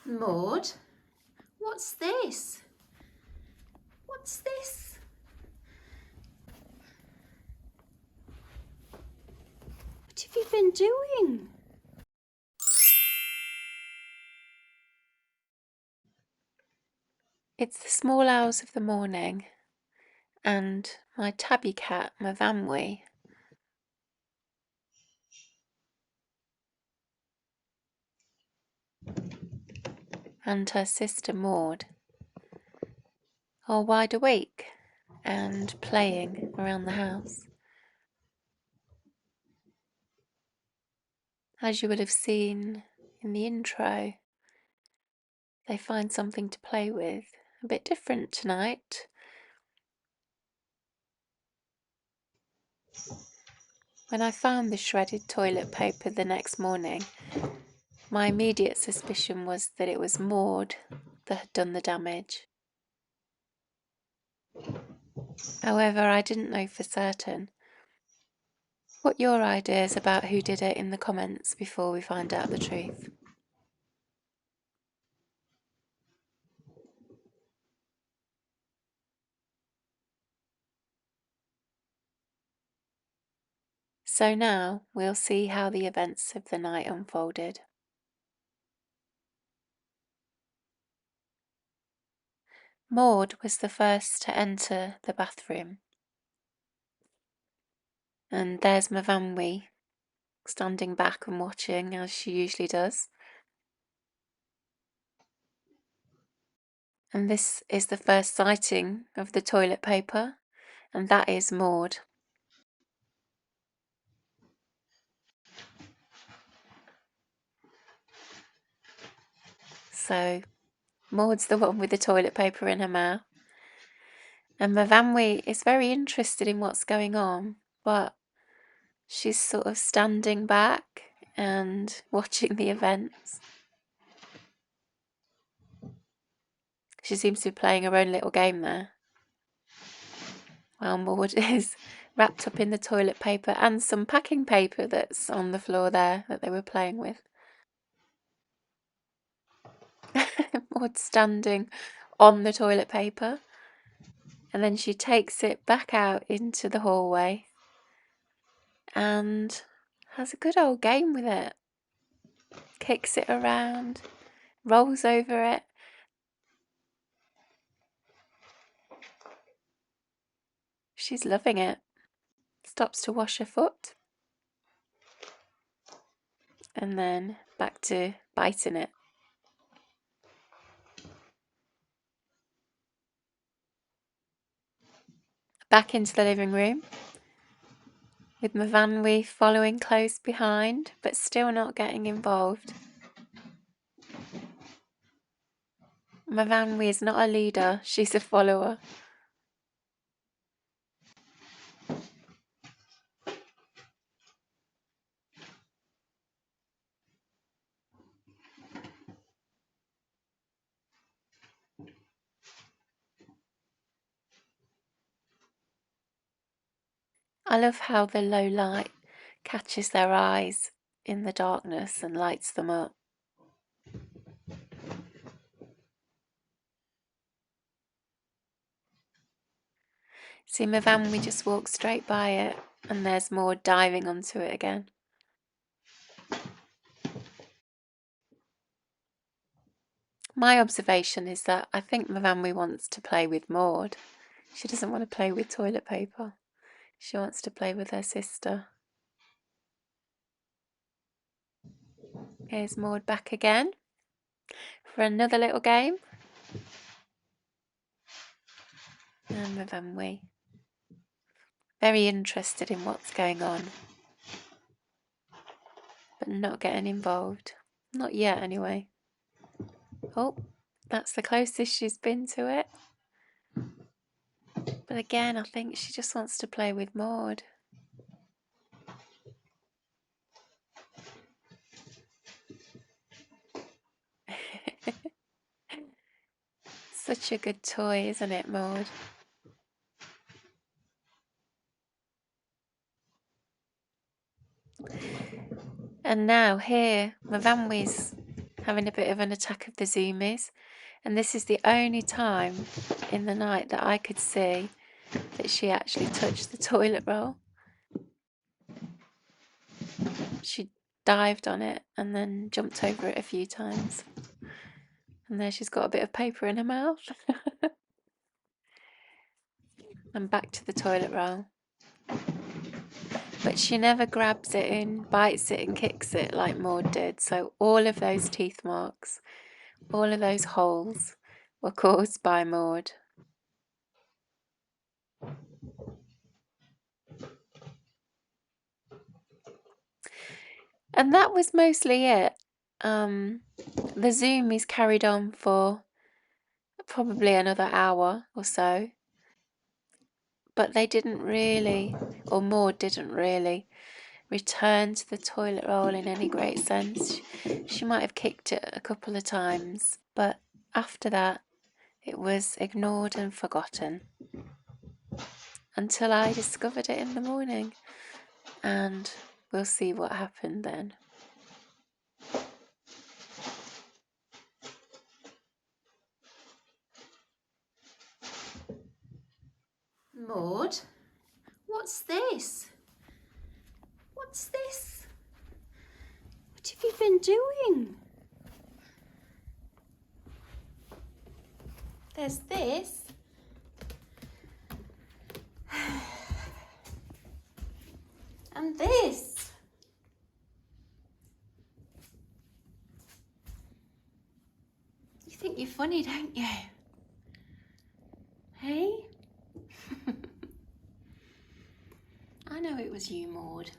Maud, what's this? What's this? What have you been doing? It's the small hours of the morning, and my tabby cat, Myfanwy, and her sister Maud are wide awake and playing around the house. As you would have seen in the intro, they find something to play with, a bit different tonight. When I found the shredded toilet paper the next morning, my immediate suspicion was that it was Maud that had done the damage. However, I didn't know for certain. Put your ideas about who did it in the comments before we find out the truth. So now we'll see how the events of the night unfolded. Maud was the first to enter the bathroom. And there's Myfanwy standing back and watching, as she usually does. And this is the first sighting of the toilet paper, and that is Maud. So Maud's the one with the toilet paper in her mouth. And Myfanwy is very interested in what's going on, but she's sort of standing back and watching the events. She seems to be playing her own little game there. While Maud is wrapped up in the toilet paper and some packing paper that's on the floor there that they were playing with. Maud standing on the toilet paper, and then she takes it back out into the hallway and has a good old game with it. Kicks it around, rolls over it. She's loving it. Stops to wash her foot, and then back to biting it. Back into the living room, with Myfanwy following close behind, but still not getting involved. Myfanwy is not a leader, she's a follower. I love how the low light catches their eyes in the darkness and lights them up. See, Myfanwy just walks straight by it, and there's Maud diving onto it again. My observation is that I think Myfanwy wants to play with Maud. She doesn't want to play with toilet paper. She wants to play with her sister. Here's Maud back again for another little game. And Myfanwy, very interested in what's going on, but not getting involved. Not yet, anyway. Oh, that's the closest she's been to it. But again, I think she just wants to play with Maud. Such a good toy, isn't it, Maud? And now here, Myfanwy's having a bit of an attack of the zoomies. And this is the only time in the night that I could see that she actually touched the toilet roll. She dived on it and then jumped over it a few times. And there she's got a bit of paper in her mouth. And back to the toilet roll. But she never grabs it and bites it and kicks it like Maud did. So all of those teeth marks, all of those holes were caused by Maud. And that was mostly it. The zoomies carried on for probably another hour or so. But they didn't really, or Maud didn't really, return to the toilet roll in any great sense. She might have kicked it a couple of times, but after that, it was ignored and forgotten. Until I discovered it in the morning. And we'll see what happened then. Maud, what's this? What's this? What have you been doing? There's this. And this. You think you're funny, don't you? Hey? I know it was you, Maud.